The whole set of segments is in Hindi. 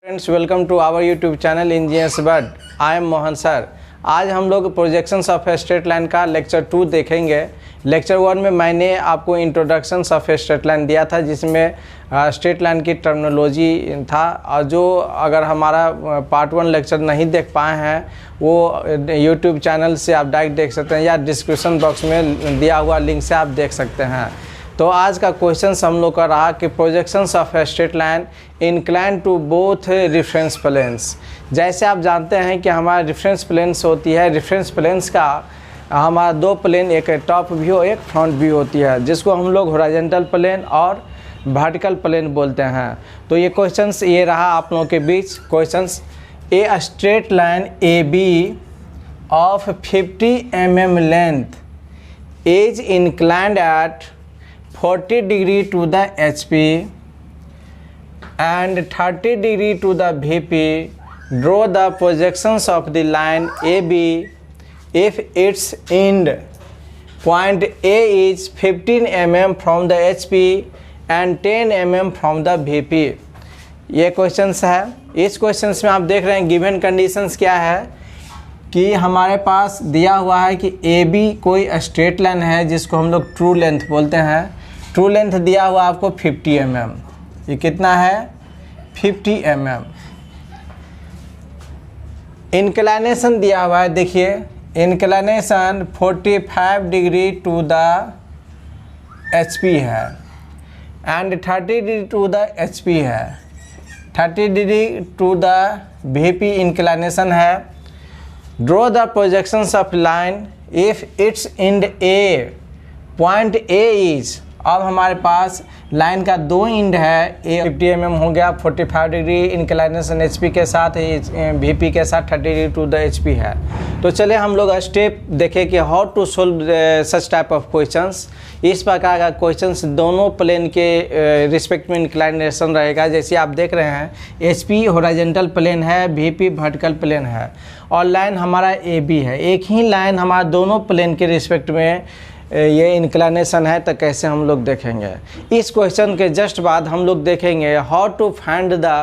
Friends, welcome to our YouTube channel engineers world. I am Mohan sir. आज हम लोग प्रोजेक्शंस ऑफ स्ट्रेट लाइन का लेक्चर 2 देखेंगे। लेक्चर 1 में मैंने आपको इंट्रोडक्शंस ऑफ स्ट्रेट लाइन दिया था, जिसमें स्ट्रेट लाइन की टर्मिनोलॉजी था। और जो अगर हमारा पार्ट 1 लेक्चर नहीं देख पाए हैं वो यूट्यूब चैनल से आप डायरेक्ट देख सकते हैं या डिस्क्रिप्शन बॉक्स में दिया हुआ लिंक से आप देख सकते हैं। तो आज का क्वेश्चन हम लोग का रहा कि projections of straight line incline to both reference planes. जैसे आप जानते हैं कि हमारा रेफरेंस प्लेन्स होती है, रेफरेंस प्लेन्स का हमारा दो प्लेन, एक टॉप व्यू एक फ्रंट व्यू होती है, जिसको हम लोग हॉरिजॉन्टल प्लेन और वर्टिकल प्लेन बोलते हैं। तो ये क्वेश्चंस ये रहा आप लोगों के बीच questions. A straight line A B of 50 mm length is inclined at 40 degree to the HP and 30 degree to the VP. Draw the projections of the line AB if its end point A is 15 mm from the HP and 10 mm from the VP. ये क्वेश्चंस है। इस क्वेश्चंस में आप देख रहे हैं गिवन कंडीशंस क्या है कि हमारे पास दिया हुआ है कि AB कोई स्ट्रेट लाइन है जिसको हम लोग ट्रू लेंथ बोलते हैं। ट्रू लेंथ दिया हुआ आपको 50 mm। ये कितना है? 50 mm। इंक्लाइनेशन दिया हुआ है, देखिए inclination 45 degree to the HP है and 30 degree to the HP है, 30 degree to the VP inclination है। Draw the projections of line if it's end A point A is. अब हमारे पास लाइन का दो एंड है, ए 50 mm हो गया, 45 डिग्री इंक्लाइनेशन HP के साथ, VP के साथ 30 डिग्री टू द HP है। तो चले हम लोग स्टेप देखें कि how to solve such type of questions. इस प्रकार का क्वेश्चंस दोनों प्लेन के रिस्पेक्ट में इंक्लाइनेशन रहेगा। जैसे आप देख रहे हैं HP हॉरिजॉन्टल प्लेन है, VP वर्टिकल प्लेन है और लाइन हमारा AB है। एक ही लाइन हमारा दोनों प्लेन के रिस्पेक्ट में ये इंक्लाइनेशन है। तो कैसे हम लोग देखेंगे? इस क्वेश्चन के जस्ट बाद हम लोग देखेंगे how to find the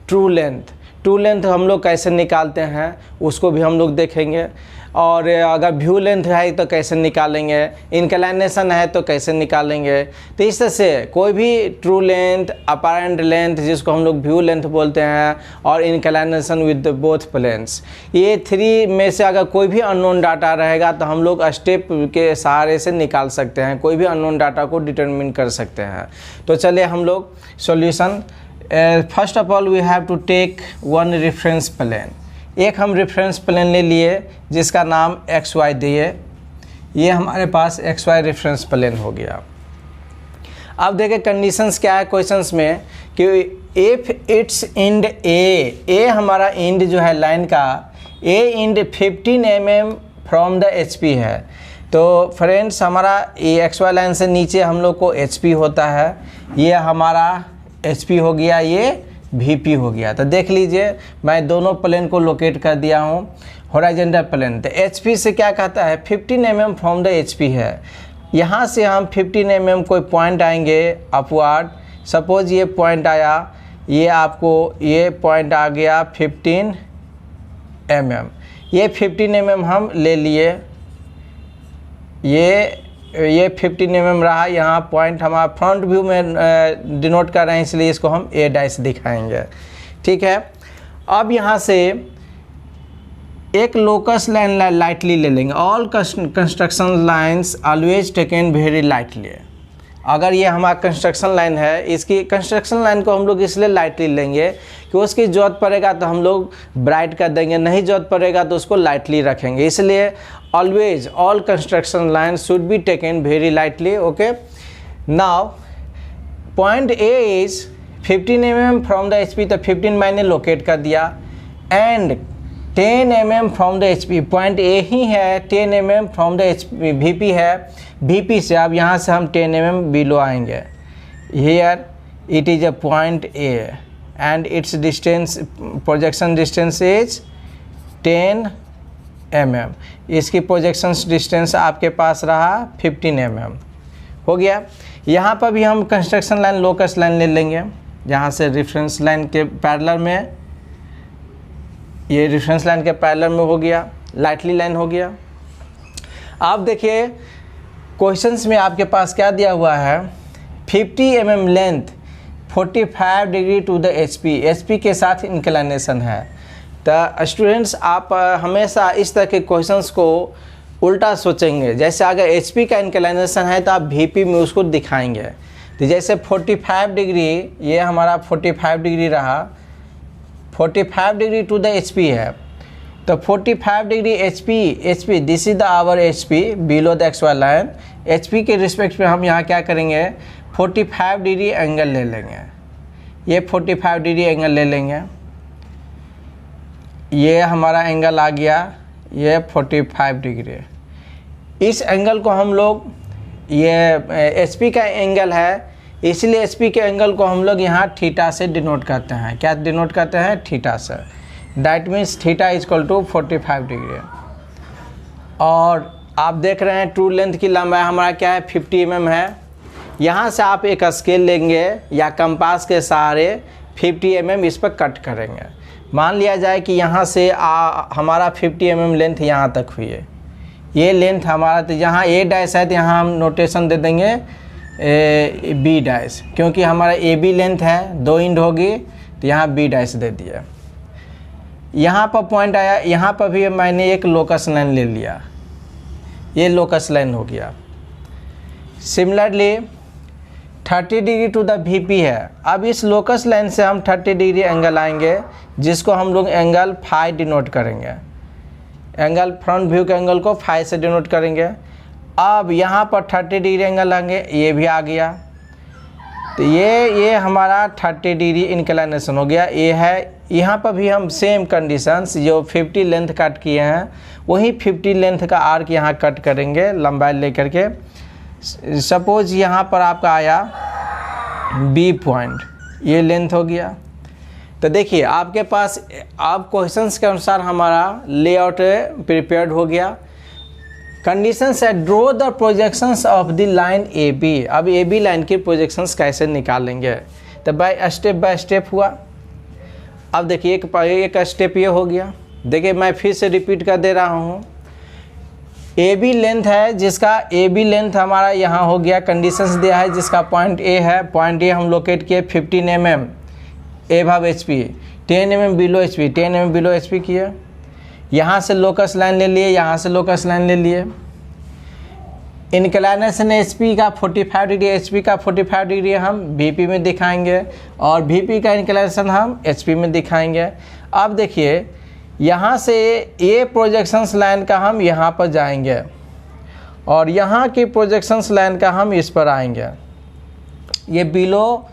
true length. True length हम लोग कैसे निकालते हैं उसको भी हम लोग देखेंगे। और अगर व्यू लेंथ है तो कैसे निकालेंगे, इंक्लाइनेशन है तो कैसे निकालेंगे। तो इस तरह से कोई भी ट्रू लेंथ, अपैरेंट लेंथ जिसको हम लोग व्यू लेंथ बोलते हैं, और इंक्लाइनेशन विद बोथ प्लेन्स, ये 3 में से अगर कोई भी अननोन डाटा रहेगा तो हम लोग स्टेप के सहारे से निकाल सकते हैं, कोई भी अननोन डाटा को डिटरमिन कर सकते हैं। तो चलिए हम लोग solution. First of all we have to take one reference plane. एक हम रेफरेंस प्लेन ले लिए जिसका नाम XY दिए। ये हमारे पास XY रेफरेंस प्लेन हो गया। अब देखें कंडीशंस क्या है क्वेश्चंस में कि इफ इट्स एंड A हमारा एंड जो है लाइन का, A and 15 mm from the HP है। तो फ्रेंड्स हमारा ये XY लाइन से नीचे हम लोग को HP होता है, ये हमारा HP हो गया, ये VP हो गया। तो देख लीजिए मैं दोनों प्लेन को लोकेट कर दिया हूँ। हॉरिजॉन्टल प्लेन तो HP से क्या कहता है 15 mm फ्रॉम द HP है। यहाँ से हम 15 mm कोई पॉइंट आएंगे अपवर्ड। सपोज ये पॉइंट आया, ये आपको ये पॉइंट आ गया 15 mm। ये 15 mm हम ले लिए, ये 15 mm रहा। यहाँ पॉइंट हमारा फ्रंट व्यू में डिनोट कर रहे हैं, इसलिए इसको हम A' दिखाएंगे। ठीक है। अब यहाँ से एक लोकस लाइन लाइटली ले लेंगे। All construction lines always taken very lightly. अगर ये हमारा कंस्ट्रक्शन लाइन है, इसकी कंस्ट्रक्शन लाइन को हम लोग इसलिए लाइटली लेंगे कि उसकी ज़रूरत पड़ेगा तो हम लोग ब्राइट कर देंगे, नहीं ज़रूरत पड़ेगा तो उसको लाइटली रखेंगे। इसलिए always all construction line should be taken very lightly. Okay. Now point A is 15 mm from the HP, तो 15 मैंने लोकेट कर दिया, and 10 mm from the HP। Point A ही है, 10 mm from the HP VP है। VP से अब यहाँ से हम 10 mm बिलो आएंगे। Here it is a point A and it's distance, projection distance is 10 mm। इसकी प्रोजेक्शन डिस्टेंस आपके पास रहा 15 mm हो गया। यहाँ पर भी हम कंस्ट्रक्शन लाइन लोकस लाइन ले लेंगे, यहाँ से रेफरेंस लाइन के पैरेलल में ये रेफरेंस लाइन के पैरेलल में हो गया, लाइटली लाइन हो गया। आप देखिए क्वेश्चंस में आपके पास क्या दिया हुआ है, 50 mm length 45 degree to the HP के साथ इंक्लिनेशन है। तो स्टूडेंट्स आप हमेशा इस तरह के क्वेश्चंस को उल्टा सोचेंगे। जैसे अगर एचपी का इंक्लिनेशन है तो आप वीपी में उसको दिखाएंगे। तो जैसे 45 डिग्री, ये हमारा 45 डिग्री रहा, 45 डिग्री टू द एचपी है। तो 45 degree HP this is the our HP below the X Y line. HP के रिस्पेक्ट में हम यहाँ क्या करेंगे, 45 डिग्री एंगल ले लेंगे। ये 45 डिग्री एंगल ले लेंगे, ये हमारा एंगल आ गया, ये 45 डिग्री। इस एंगल को हम लोग, ये एचपी का एंगल है, इसलिए एचपी के एंगल को हम लोग यहाँ थीटा से डिनोट करते हैं। क्या डिनोट करते हैं, थीटा से। That means theta is equal to 45 degree. और आप देख रहे हैं ट्रू लेंथ की लंबाई हमारा क्या है, 50 mm है। यहाँ से आप एक स्केल लेंगे या कंपास के सहारे 50 mm इस पर कट करेंगे। मान लिया जाए कि यहाँ से हमारा 50 mm लेंथ यहाँ तक हुई है, ये लेंथ हमारा, तो यहाँ ए डैश है तो यहाँ हम नोटेशन दे देंगे बी डैश, क्योंकि हमारा ए बी लेंथ है, 2 इंड होगी तो यहाँ बी डैश दे दिया। यहाँ पर पॉइंट आया, यहाँ पर भी मैंने एक लोकस लाइन ले लिया, ये लोकस लाइन हो गया। Similarly 30 degree to the VP है। अब इस लोकस लाइन से हम 30 डिग्री एंगल आएंगे, जिसको हम लोग एंगल फाई डिनोट करेंगे। एंगल फ्रंट व्यू के एंगल को फाई से डिनोट करेंगे। अब यहाँ पर 30 डिग्री एंगल आएंगे, ये भी आ गया। तो ये हमारा 30 डिग्री इंक्लिनेशन हो गया। ये है, यहाँ पर भी हम सेम कंडीशंस जो 50 लेंथ कट किए हैं वही 50 लेंथ का आर्क यहाँ कट करेंगे लंबाई लेकर के। सपोज यहाँ पर आपका आया बी पॉइंट, ये लेंथ हो गया। तो देखिए आपके पास अब क्वेश्चंस के अनुसार हमारा लेआउट प्रिपेयर्ड हो गया। कंडीशंस है, draw the projections of the line A B. अब ए बी लाइन की प्रोजेक्शंस कैसे निकालेंगे, तो बाय स्टेप हुआ। अब देखिए एक स्टेप ये हो गया। देखिए मैं फिर से रिपीट कर दे रहा हूँ, ए बी लेंथ है, जिसका ए बी लेंथ हमारा यहाँ हो गया, कंडीशंस दिया है, जिसका पॉइंट ए है। पॉइंट ए हम लोकेट किए 15 mm above H P, 10 mm below H P, 10 mm below H P किए। यहाँ से लोकस लाइन ले लिए, यहाँ से लोकस लाइन ले लिए। इंक्लिनेशन एच पी का 45 डिग्री, एच पी का 45 डिग्री हम वी पी में दिखाएंगे और वी पी का इंक्लिनेशन हम एच पी में दिखाएंगे। अब देखिए यहाँ से ये प्रोजेक्शंस लाइन का हम यहाँ पर जाएंगे और यहाँ की प्रोजेक्शंस लाइन का हम इस पर आएंगे। ये बिलो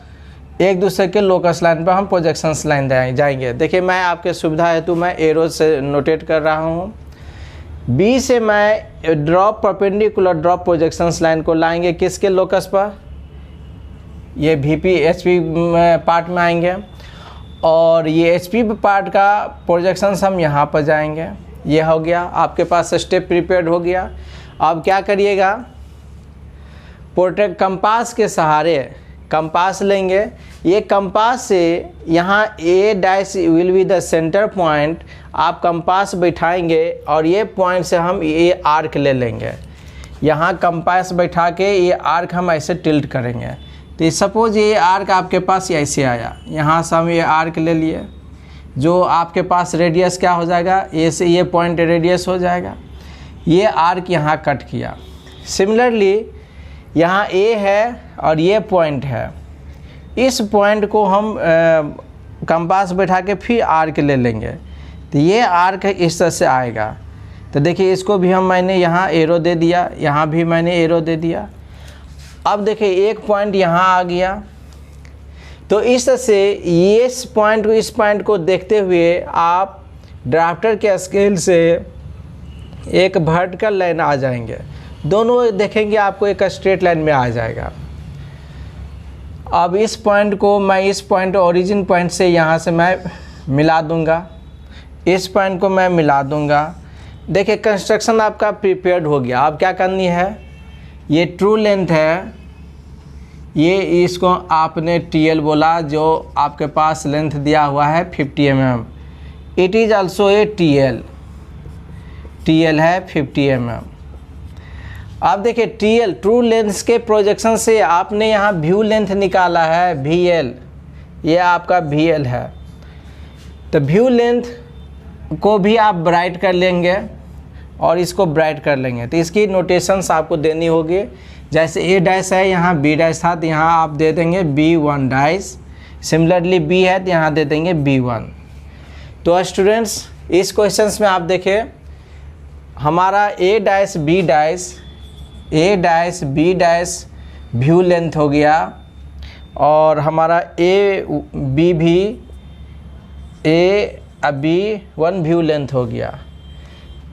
एक दूसरे के लोकस लाइन पर हम प्रोजेक्शंस लाइन जाएंगे। देखिए मैं आपके सुविधा हेतु मैं एरो से नोटेट कर रहा हूँ। बी से मैं drop perpendicular drop projections line को लाएंगे किसके लोकस पर, ये वीपी एचपी पार्ट में आएंगे और ये एचपी पार्ट का प्रोजेक्शंस हम यहाँ पर जाएंगे। ये हो गया, आपके पास स्टेप प्रिपेयर्ड हो गया। अब क्या करिएगा, पोर्ट्रेट कंपास के सहारे कंपास लेंगे। ये कंपास से यहाँ A dash will be the centre point, आप कंपास बैठाएंगे और ये पॉइंट से हम ये आर्क ले लेंगे। यहाँ कंपास बैठा के ये आर्क हम ऐसे टिल्ट करेंगे। तो सपोज ये आर्क आपके पास ऐसे आया, यहाँ से हम ये आर्क ले लिए, जो आपके पास रेडियस क्या हो जाएगा, ए से ये पॉइंट रेडियस हो जाएगा। ये आर्क यहाँ कट किया। सिमिलरली यहाँ ए है और ये पॉइंट है, इस पॉइंट को हम कंपास बैठा के फिर आर्क ले लेंगे। तो ये आर्क इस तरह से आएगा। तो देखिए इसको भी मैंने यहाँ एरो दे दिया, यहाँ भी मैंने एरो दे दिया। अब देखिए एक पॉइंट यहाँ आ गया। तो इस तरह से ये इस पॉइंट को देखते हुए आप ड्राफ्टर के स्केल से एक वर्टिकल लाइन आ जाएंगे। दोनों देखेंगे आपको एक स्ट्रेट लाइन में आ जाएगा। अब इस पॉइंट को मैं इस पॉइंट ओरिजिन पॉइंट से यहाँ से मैं मिला दूंगा, इस पॉइंट को मैं मिला दूंगा। देखिए कंस्ट्रक्शन आपका प्रिपेयर्ड हो गया। अब क्या करनी है, ये ट्रू लेंथ है, ये इसको आपने TL बोला, जो आपके पास लेंथ दिया हुआ है 50 mm। It is also a TL है 50 mm। अब देखिए TL ट्रू लेंथ के प्रोजेक्शन से आपने यहाँ व्यू लेंथ निकाला है VL, ये आपका VL है। तो व्यू लेंथ को भी आप ब्राइट कर लेंगे और इसको ब्राइट कर लेंगे। तो इसकी नोटेशंस आपको देनी होगी। जैसे A डैश है, यहाँ B डैश था, तो यहाँ आप दे देंगे B1 डैश। सिमिलरली B है तो यहाँ दे देंगे B1। तो स्टूडेंट्स इस क्वेश्चंस में आप देखें, हमारा A dash B dash view length हो गया और हमारा B भी B1 व्यू लेंथ हो गया।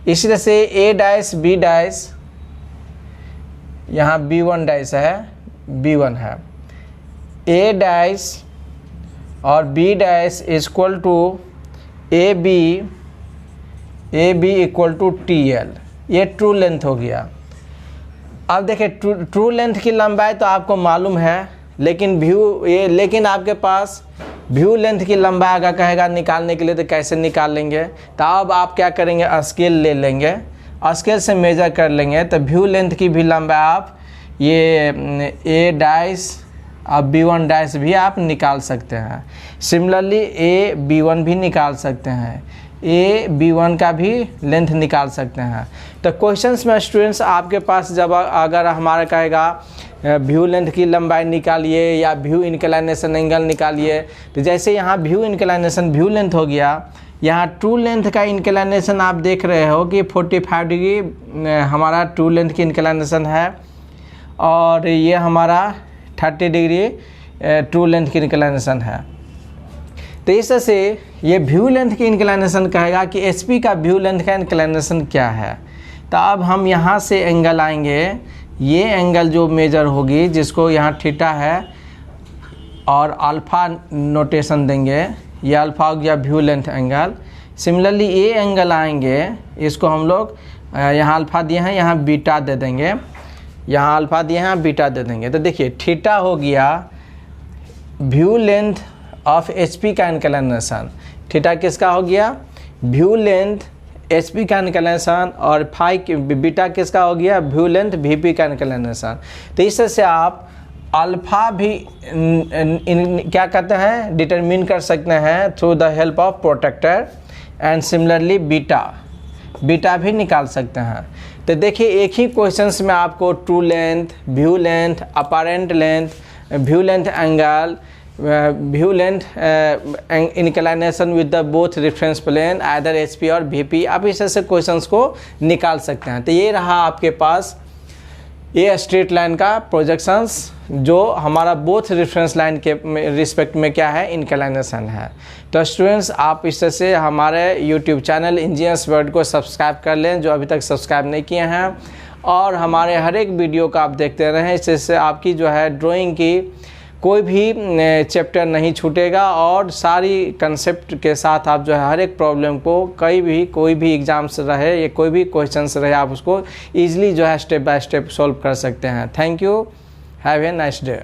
इसी तरह से A डैश B डैश, यहाँ B1 डैश है, B1 है। A डैश और B dash equal to AB equal to TL, ये ट्रू लेंथ हो गया। अब देखिए ट्रू लेंथ की लंबाई तो आपको मालूम है, लेकिन आपके पास व्यू लेंथ की लंबाई अगर कहेगा निकालने के लिए तो कैसे निकाल लेंगे। तो अब आप क्या करेंगे, स्केल ले लेंगे, स्केल से मेजर कर लेंगे। तो व्यू लेंथ की भी लंबाई आप ये A डैश और B1 डैश भी आप निकाल सकते हैं। सिमिलरली B1 भी निकाल सकते हैं, B1 का भी लेंथ निकाल सकते हैं। तो क्वेश्चंस में स्टूडेंट्स आपके पास जब अगर हमारा कहेगा व्यू लेंथ की लंबाई निकालिए या व्यू इंक्लाइनेशन एंगल निकालिए, तो जैसे यहाँ व्यू इंक्लाइनेशन व्यू लेंथ हो गया, यहाँ ट्रू लेंथ का इंक्लाइनेशन आप देख रहे हो कि 45 डिग्री हमारा ट्रू लेंथ की इंक्लाइनेशन है और ये हमारा 30 डिग्री ट्रू लेंथ की इंक्लाइनेशन है। तो इस तरह से ये व्यू लेंथ की इंक्लाइनेशन कहेगा कि HP का व्यू लेंथ का इंक्लाइनेशन क्या है। तो अब हम यहाँ से एंगल आएंगे, ये एंगल जो मेजर होगी जिसको यहाँ थीटा है और अल्फ़ा नोटेशन देंगे, ये अल्फ़ा हो गया व्यू लेंथ एंगल। सिमिलरली ये एंगल आएंगे, इसको हम लोग यहाँ अल्फ़ा दिए हैं, यहाँ बीटा दे देंगे, यहाँ अल्फ़ा दिए हैं, बीटा दे देंगे। तो देखिए थीटा हो गया व्यू लेंथ ऑफ HP का इंक्लाइनेशन, थीटा किसका हो गया, व्यू लेंथ HP का इंक्लाइनेशन, और फाई बीटा किसका हो गया, व्यू लेंथ VP का इंक्लाइनेशन। तो इस तरह से आप अल्फ़ा भी क्या कहते हैं डिटरमिन कर सकते हैं through the help of protector, and similarly beta भी निकाल सकते हैं। तो देखिए एक ही क्वेश्चंस में आपको true length, view length, apparent length, view length angle, view length inclination with the both reference plane either HP और VP, आप इस तरह से क्वेश्चंस को निकाल सकते हैं। तो ये रहा आपके पास ये स्ट्रेट लाइन का प्रोजेक्शंस जो हमारा बोथ रेफरेंस लाइन के रिस्पेक्ट में क्या है, इंक्लाइनेशन है। तो स्टूडेंट्स आप इस तरह से हमारे YouTube चैनल इंजीनियर्स वर्ल्ड को सब्सक्राइब कर लें जो अभी तक सब्सक्राइब नहीं किए हैं, और हमारे हर एक वीडियो को आप देखते रहें। इससे आपकी जो है ड्राइंग की कोई भी चैप्टर नहीं छूटेगा और सारी कंसेप्ट के साथ आप जो है हर एक प्रॉब्लम को कोई भी एग्जाम्स रहे या कोई भी क्वेश्चंस रहे आप उसको ईजिली जो है स्टेप बाय स्टेप सॉल्व कर सकते हैं। Thank you, have a nice day.